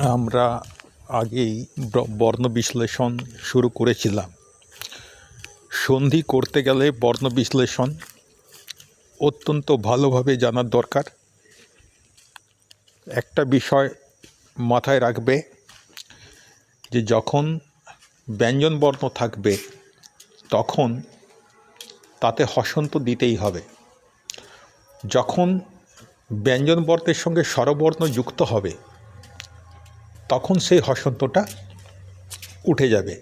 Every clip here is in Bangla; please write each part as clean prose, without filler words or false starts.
আমরা আগেই বর্ণ বিশ্লেষণ শুরু করেছিলাম। সন্ধি করতে গেলে বর্ণ বিশ্লেষণ অত্যন্ত ভালোভাবে জানার দরকার। একটা বিষয় মাথায় রাখবে যে যখন ব্যঞ্জন বর্ণ থাকবে তখন তাতে হসন্ত দিতেই হবে। যখন ব্যঞ্জন বর্ণের সঙ্গে স্বরবর্ণ যুক্ত হবে তখন সেই হসন্তটা উঠে যাবে।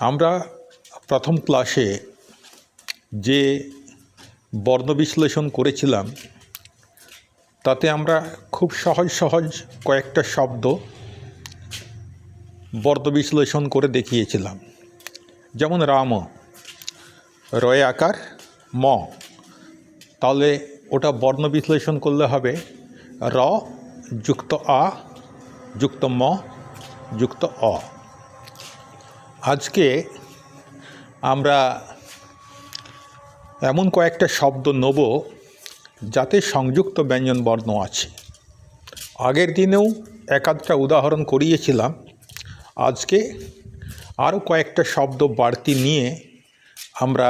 আমরা প্রথম ক্লাসে যে বর্ণ বিশ্লেষণ করেছিলাম তাতে আমরা খুব সহজ কয়েকটা শব্দ বর্ণ বিশ্লেষণ করে দেখিয়েছিলাম। যেমন রাম, রয়ে আকার ম, তাহলে ওটা বর্ণ বিশ্লেষণ করলে হবে র যুক্ত আ যুক্ত ম যুক্ত অ। আজকে আমরা এমন কয়েকটা শব্দ নেব যাতে সংযুক্ত ব্যঞ্জন বর্ণ আছে। আগের দিনেও একাধটা উদাহরণ করিয়েছিলাম। আজকে আরও কয়েকটা শব্দ বাড়তি নিয়ে আমরা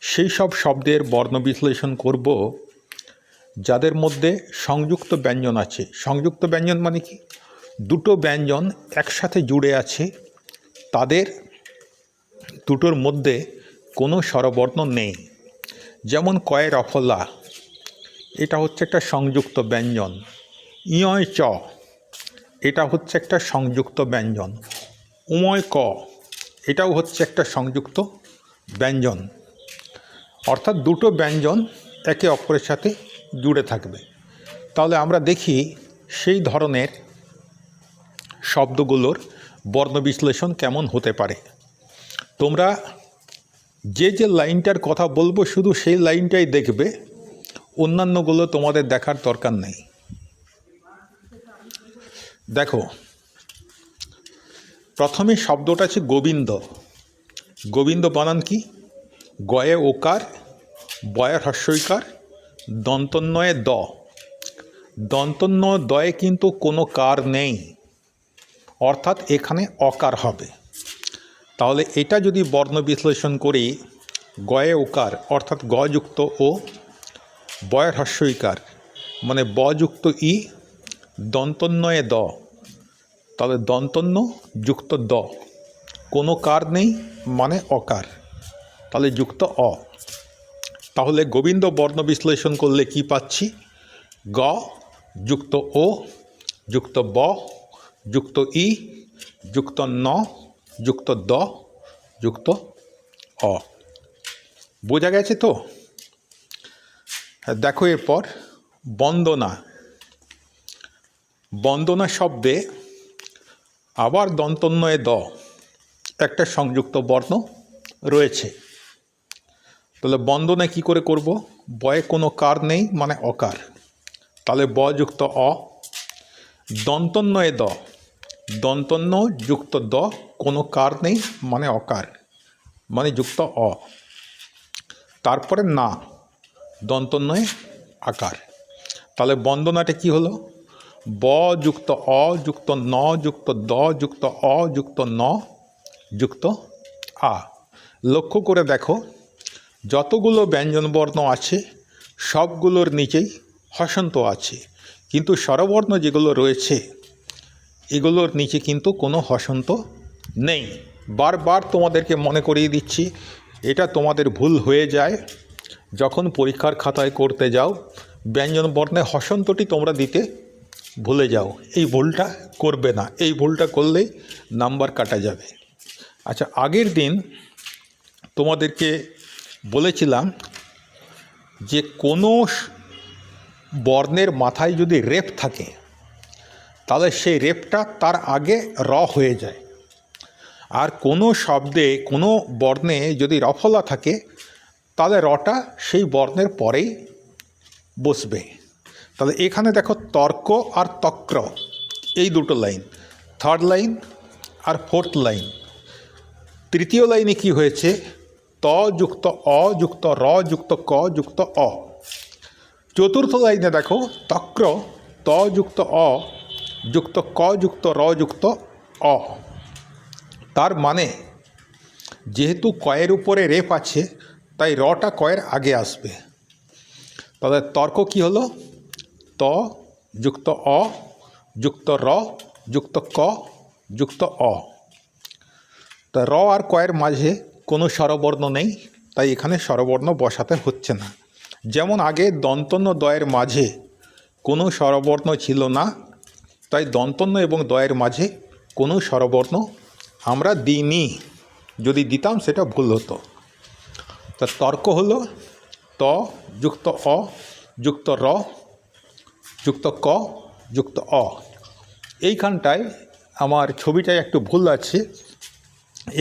সেই সব শব্দের বর্ণ বিশ্লেষণ করব যাদের মধ্যে সংযুক্ত ব্যঞ্জন আছে। সংযুক্ত ব্যঞ্জন মানে কি? দুটো ব্যঞ্জন একসাথে জুড়ে আছে, তাদের দুটোর মধ্যে কোনো স্বরবর্ণ নেই। যেমন কয়ে রফলা, এটা হচ্ছে একটা সংযুক্ত ব্যঞ্জন। ইয় চ, এটা হচ্ছে একটা সংযুক্ত ব্যঞ্জন। উময় ক, এটাও হচ্ছে একটা সংযুক্ত ব্যঞ্জন। অর্থাৎ দুটো ব্যঞ্জন একে অপরের সাথে জুড়ে থাকবে। তাহলে আমরা দেখি সেই ধরনের শব্দগুলোর বর্ণ বিশ্লেষণ কেমন হতে পারে। তোমরা যে লাইনটার কথা বলবো শুধু সেই লাইনটাই দেখবে, অন্যান্যগুলো তোমাদের দেখার দরকার নেই। দেখো, প্রথমে শব্দটা আছে গোবিন্দ। গোবিন্দ বানান কি? গয়ে ওকার, বয়ে হ্রস্বইকার, দন্তন্বয়ে দ। দন্তন্য দয়ে কিন্তু কোনো কার নেই, অর্থাৎ এখানে অকার হবে। তাহলে এটা যদি বর্ণ বিশ্লেষণ করি, গয়ে ওকার অর্থাৎ গ যুক্ত ও, বয়ে হ্রস্বইকার মানে ব যুক্ত ই, দন্তন্বয়ে দ, তাহলে দন্তন্য যুক্ত দ, কোনো কার নেই মানে অকার, তাহলে যুক্ত অ। তাহলে গোবিন্দ বর্ণ বিশ্লেষণ করলে কি পাচ্ছি? গ যুক্ত ও যুক্ত ব যুক্ত ই যুক্ত ন যুক্ত দ যুক্ত অ। বোঝা গেছে তো? দেখো এরপর বন্দনা। বন্দনা শব্দে আবার দন্তন্বয়ে দ, একটা সংযুক্ত বর্ণ রয়েছে। তাহলে বন্দনা কি করে করব? বয়ে কোনো কার নেই মানে অকার, তাহলে ব যুক্ত অ। দন্তন্বয়ে দ, দন্তন্য যুক্ত দ, কোনো কার নেই মানে অকার, মানে যুক্ত অ। তারপরে না, দন্তন্বয়ে আকার। তাহলে বন্দনাটা কি হলো? ব যুক্ত অ যুক্ত ন যুক্ত দ যুক্ত অ যুক্ত ন যুক্ত আ। লক্ষ্য করে দেখো, যতগুলো ব্যঞ্জনবর্ণ আছে সবগুলোর নিচেই হসন্ত আছে, কিন্তু স্বরবর্ণ যেগুলো রয়েছে এগুলোর নিচে কিন্তু কোনো হসন্ত নেই। বারবার তোমাদেরকে মনে করিয়ে দিচ্ছি, এটা তোমাদের ভুল হয়ে যায় যখন পরীক্ষার খাতায় করতে যাও, ব্যঞ্জনবর্ণে হসন্তটি তোমরা দিতে ভুলে যাও। এই ভুলটা করবে না, এই ভুলটা করলেই নাম্বার কাটা যাবে। আচ্ছা, আগের দিন তোমাদেরকে বলেছিলাম যে কোনো বর্ণের মাথায় যদি রেফ থাকে তাহলে সেই রেফটা তার আগে র হয়ে যায়, আর কোনো শব্দে কোনো বর্ণে যদি রফলা থাকে তাহলে রটা সেই বর্ণের পরেই বসবে। তাহলে এখানে দেখো তর্ক আর তক্র, এই দুটো লাইন, থার্ড লাইন আর ফোর্থ লাইন। তৃতীয় লাইনে কি হয়েছে? ত যুক্ত অ যুক্ত র যুক্ত ক যুক্ত অ। চতুর্থ লাইনে দেখো তক্র ত যুক্ত অ যুক্ত ক যুক্ত র যুক্ত অ। তার মানে যেহেতু কয়ের উপরে রেফ আছে তাই রটা কয়ের আগে আসবে। তাহলে তর্ক কি হলো? ত যুক্ত অ যুক্ত র যুক্ত ক যুক্ত অ। তা র আর কয়ের মাঝে কোনো স্বরবর্ণ নেই, তাই এখানে স্বরবর্ণ বসাতে হচ্ছে না। যেমন আগে দন্তন্য দয়ের মাঝে কোনো স্বরবর্ণ ছিল না, তাই দন্তন্য এবং দয়ের মাঝে কোনো স্বরবর্ণ আমরা দিইনি। যদি দিতাম সেটা ভুল হতো। তা তর্ক হলো ত যুক্ত অ যুক্ত র যুক্ত ক যুক্ত অ। এইখানটায় আমার ছবিটায় একটু ভুল আছে।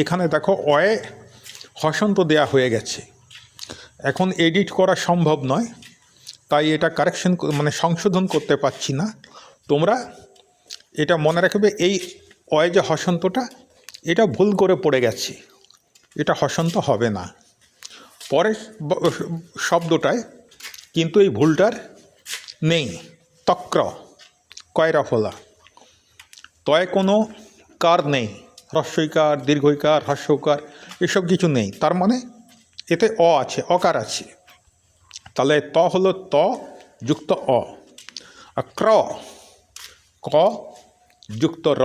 এখানে দেখো অয়ে হসন্ত দেয়া হয়ে গেছে। এখন এডিট করা সম্ভব নয়, তাই এটা কারেকশন সংশোধন করতে পারছি না। তোমরা এটা মনে রাখবে, এই অয়ে যে হসন্তটা এটা ভুল করে পড়ে গেছে, এটা হসন্ত হবে না। পরের শব্দটায় কিন্তু এই ভুলটার নেই। তক্র কয়রা ফলা, তয় কোনো কার নেই, হ্রস্বইকার দীর্ঘইকার হ্রস্বকার এসব কিছু নেই। তার মানে এতে অ আছে, অকার আছে। তাহলে ত হলো ত যুক্ত অ, আর ক্র ক যুক্ত র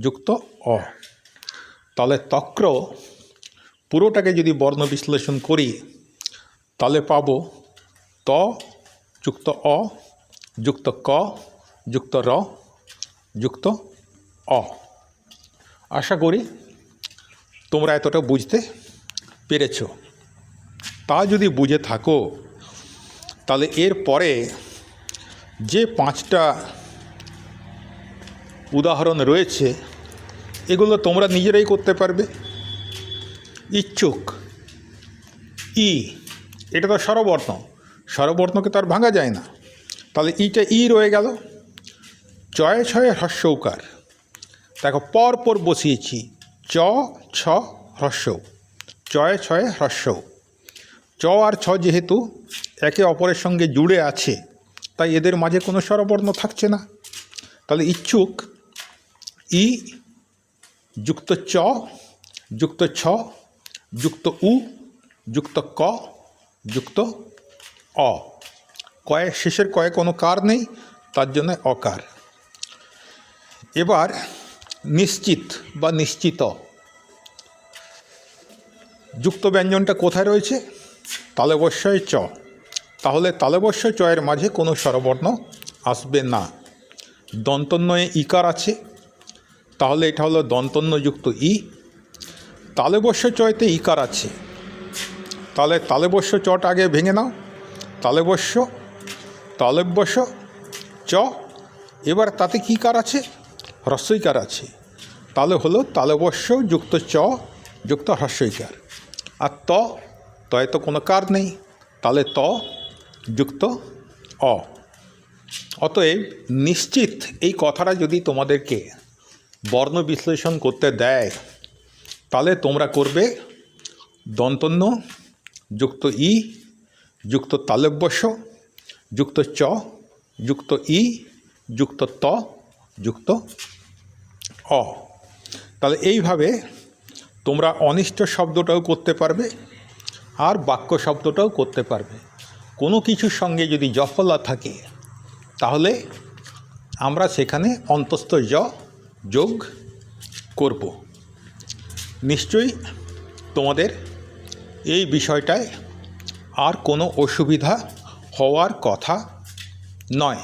যুক্ত অ। তাহলে তক্র পুরোটাকে যদি বর্ণ বিশ্লেষণ করি তাহলে পাব ত যুক্ত অ যুক্ত ক যুক্ত র যুক্ত অ। আশা করি তোমরা এতটা বুঝতে পেরেছ। তা যদি বুঝে থাকো তাহলে এর পরে যে 5টা উদাহরণ রয়েছে এগুলো তোমরা নিজেরাই করতে পারবে। ইচ্ছুক ই, এটা তো স্বরবর্ণ, স্বরবর্ণকে তো আর ভাঙা যায় না। তাহলে ইটা ই রয়ে গেল। চয়ে ছয়ে হ্রস্বকার, দেখো পর পর বসিয়েছি চ ছ হ্রস্ব, চয়ে ছয়ে হ্রস্ব। চ আর ছ যেহেতু একে অপরের সঙ্গে জুড়ে আছে তাই এদের মাঝে কোনো স্বরবর্ণ থাকছে না। তাহলে ইচ্ছুক ই যুক্ত চ যুক্ত ছ যুক্ত উ যুক্ত ক যুক্ত অ। কয়ে শেষের কয়ে কোনো কার নেই, তার জন্য অকার। এবার নিশ্চিত বা নিশ্চিত, যুক্ত ব্যঞ্জনটা কোথায় রয়েছে? তালবস্যয় চ। তাহলে তালবস্যয় চয়ের মাঝে কোনো স্বরবর্ণ আসবে না। দন্তন্বয়ে ইকার আছে, তাহলে এটা হলো দন্তন্য যুক্ত ই। তালবস্য চয়তে ইকার আছে, তাহলে তালবস্য চটা আগে ভেঙে নাও। তালবস্য তালব্যস্য চ, এবার তাতে কী কার আছে? হ্রস্বইকার আছে, তাহলে হলো তালবস্য যুক্ত চ যুক্ত হ্রস্বইকার। আর তয় তো কোনো কার নেই, তাহলে ত যুক্ত অ। অতএব নিশ্চিত এই কথাটা যদি তোমাদেরকে বর্ণ বিশ্লেষণ করতে দেয় তাহলে তোমরা করবে দন্তন্য যুক্ত ই যুক্ত তালব্যস্য যুক্ত চ যুক্ত ই যুক্ত ত যুক্ত অ। তাহলে এইভাবে তোমরা অনিষ্ট শব্দটাও করতে পারবে আর বাক্য শব্দটাও করতে পারবে। কোনো কিছুর সঙ্গে যদি জফলা থাকে তাহলে আমরা সেখানে অন্তস্থ জ যোগ করব। নিশ্চয়ই তোমাদের এই বিষয়টায় আর কোনো অসুবিধা হওয়ার কথা নয়।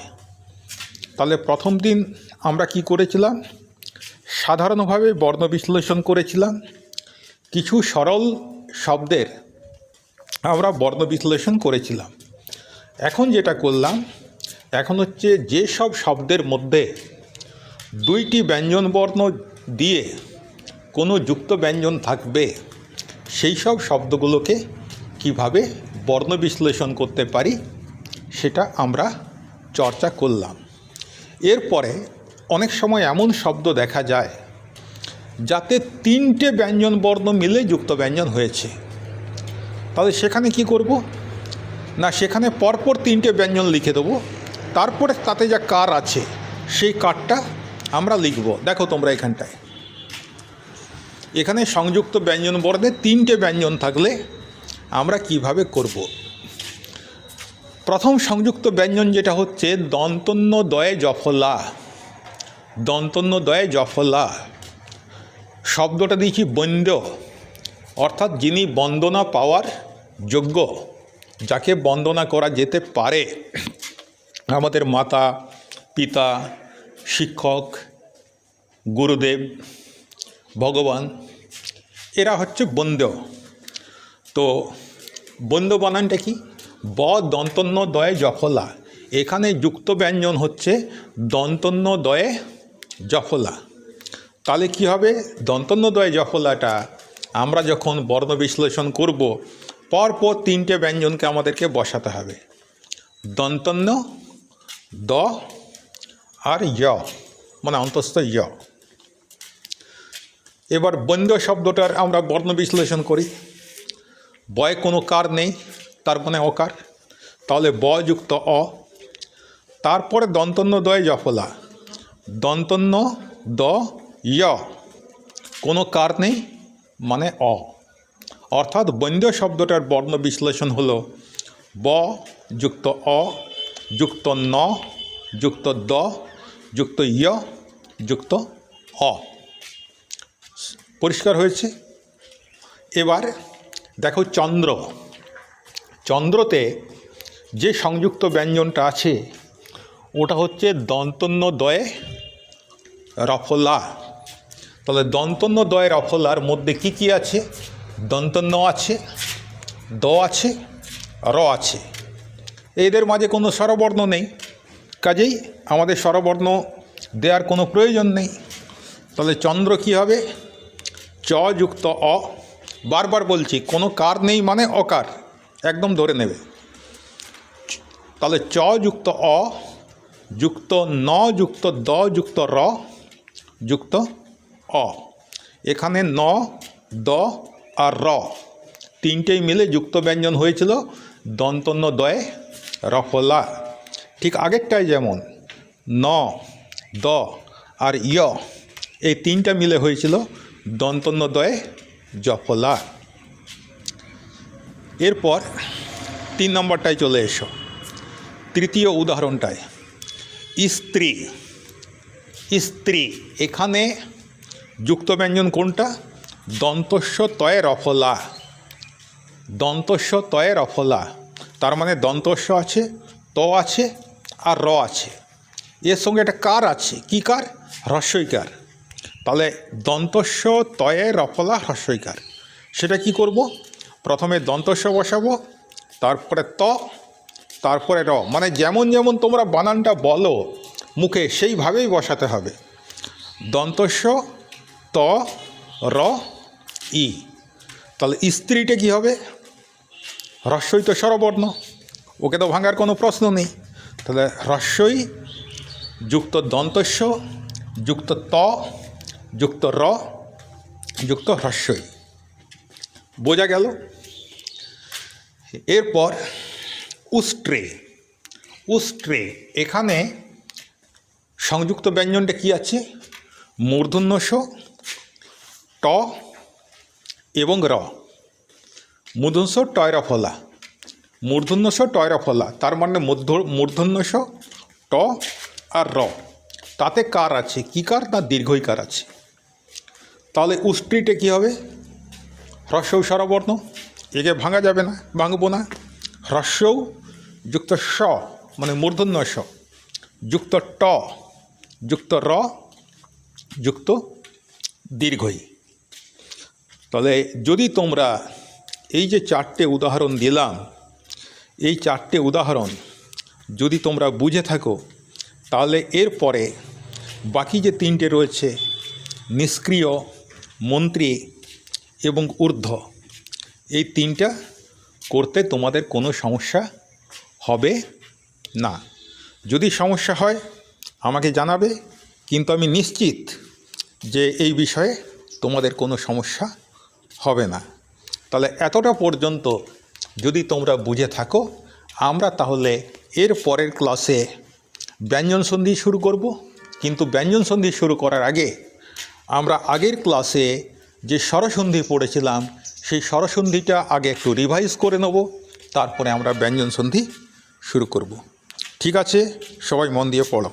তাহলে প্রথম দিন আমরা কি করেছিলাম? সাধারণভাবে বর্ণ বিশ্লেষণ করেছিলাম। কিছু সরল শব্দের আমরা বর্ণ বিশ্লেষণ করেছিলাম। এখন যেটা করলাম, এখন হচ্ছে যে সব শব্দের মধ্যে 2টি ব্যঞ্জন বর্ণ দিয়ে কোনো যুক্ত ব্যঞ্জন থাকবে সেই সব শব্দগুলোকে কিভাবে বর্ণ বিশ্লেষণ করতে পারি সেটা আমরা চর্চা করলাম। এরপরে অনেক সময় এমন শব্দ দেখা যায় যাতে 3টে ব্যঞ্জন বর্ণ মিলে যুক্ত ব্যঞ্জন হয়েছে। তাহলে সেখানে কি করব না, সেখানে পরপর 3টে ব্যঞ্জন লিখে দেবো, তারপরে তাতে যা কার আছে সেই কারটা আমরা লিখব। দেখো তোমরা এখানটায়, এখানে সংযুক্ত ব্যঞ্জন বর্ণে 3টে ব্যঞ্জন থাকলে আমরা কিভাবে করব। প্রথম সংযুক্ত ব্যঞ্জন যেটা হচ্ছে দন্তন্য দয়ে জফলা। দন্তন্য দয়ে জফলা শব্দটা দিয়েছি বন্দ্য, অর্থাৎ যিনি বন্দনা পাওয়ার যোগ্য, যাকে বন্দনা করা যেতে পারে, আমাদের মাতা, পিতা, শিক্ষক, গুরুদেব, ভগবান, এরা হচ্ছে বন্দ্য। তো বন্দ্য বানানটা কি? ব দন্তন্য দয়ে জফলা। এখানে যুক্ত ব্যঞ্জন হচ্ছে দন্তন্য দয়ে জফলা। তাহলে কি হবে? দন্তন্য দয়ে জফলাটা আমরা যখন বর্ণ বিশ্লেষণ করব, পরপর 3টে ব্যঞ্জনকে আমাদেরকে বসাতে হবে। দন্তন্য, দ আর য়, মানে অন্তস্থ য়। এবার বন্দ্য শব্দটার আমরা বর্ণ বিশ্লেষণ করি। বয়ে কোনো কার নেই, তার মানে অকার, তাহলে ব যুক্ত অ। তারপরে দন্তন্য দয়ে জফলা, দন্তন্য দ য়, কোনো কার নেই মানে অ। অর্থাৎ বন্দ্য শব্দটার বর্ণ বিশ্লেষণ হলো ব যুক্ত অ যুক্ত ন যুক্ত দ যুক্ত য় যুক্ত অ। পরিষ্কার হয়েছে? এবার দেখো চন্দ্র। চন্দ্রতে যে সংযুক্ত ব্যঞ্জনটা আছে ওটা হচ্ছে দন্তন্য দয়ে রফলা। তাহলে দন্তন্য দয়ে রফলার মধ্যে কি কি আছে? দন্তন্য আছে, দ আছে, র আছে। এদের মাঝে কোনো স্বরবর্ণ নেই, কাজেই আমাদের স্বরবর্ণ দেওয়ার কোনো প্রয়োজন নেই। তাহলে চন্দ্র কি হবে? চ যুক্ত অ। বারবার বলছি, কোনো কার নেই মানে অকার, একদম ধরে নেবে। তাহলে চ যুক্ত অ যুক্ত ন যুক্ত দ যুক্ত র যুক্ত অ। এখানে ন, দ আর র 3টেই মিলে যুক্ত ব্যঞ্জন হয়েছিল দন্তন্য দয়ে রফলা। ঠিক আগেরটাই যেমন ন, দ আর ইয়, এই 3টা মিলে হয়েছিল দন্তন্য দয়ে জফলা। এরপর 3 নম্বরটায় চলে এসো, তৃতীয় উদাহরণটায়। স্ত্রী। স্ত্রী, এখানে যুক্ত ব্যঞ্জন কোনটা? দন্তস্ব তয়ে রফলা। দন্তস্ব তয়ে রফলা, তার মানে দন্তস্ব আছে, ত আছে আর র আছে। এর সঙ্গে একটা কার আছে। কি কার? হ্রস্বইকার। তাহলে দন্তস্ব তয়ে রফলা হ্রস্বইকার। সেটা কি করব? প্রথমে দন্তস্ব বসাবো, তারপরে ত, তারপরে র, মানে যেমন যেমন তোমরা বানানটা বলো মুখে সেইভাবেই বসাতে হবে। দন্তস্ব ত র ই। তাহলে স্ত্রীটা কী হবে? হ্রস্বই তো স্বরবর্ণ, ওকে তো ভাঙার কোনো প্রশ্ন নেই। তাহলে হ্রস্বই যুক্ত দন্তস্ব যুক্ত ত যুক্ত র যুক্ত হ্রস্বই। বোঝা গেল? এরপর উষ্ট্রে। উষ্ট্রে, এখানে সংযুক্ত ব্যঞ্জনটা কি আছে? মূর্ধন্য ষ, ট এবং র। মূর্ধন্য ষ টয় রফলা, মূর্ধন্য ষ টয় রফলা, তার মানে মূর্ধন্য ষ, ট আর র। তাতে কার আছে। কি কার? না দীর্ঘইকার আছে। তাহলে উষ্ট্রিটা কী হবে? হ্রস্বৌ স্বরবর্ণ, একে ভাঙা যাবে না, ভাঙবো না। হ্রস্বৌ যুক্ত স মানে মূর্ধন্য স যুক্ত ট যুক্ত র যুক্ত দীর্ঘই। তাহলে যদি তোমরা এই যে 4টে উদাহরণ দিলাম, এই 4টে উদাহরণ যদি তোমরা বুঝে থাকো, তাহলে এরপরে বাকি যে 3টে রয়েছে নিষ্ক্রিয়, মন্ত্রী এবং ঊর্ধ্ব, এই 3টা করতে তোমাদের কোনো সমস্যা হবে না। যদি সমস্যা হয় আমাকে জানাবে, কিন্তু আমি নিশ্চিত যে এই বিষয়ে তোমাদের কোনো সমস্যা হবে না। তাহলে এতটা পর্যন্ত যদি তোমরা বুঝে থাকো, আমরা তাহলে এর পরের ক্লাসে ব্যঞ্জন সন্ধি শুরু করব। কিন্তু ব্যঞ্জন সন্ধি শুরু করার আগে আমরা আগের ক্লাসে যে স্বরসন্ধি পড়েছিলাম সেই স্বরসন্ধিটা আগে একটু রিভাইজ করে নেব, তারপরে আমরা ব্যঞ্জন সন্ধি শুরু করব। ঠিক আছে, সবাই মন দিয়ে পড়ো।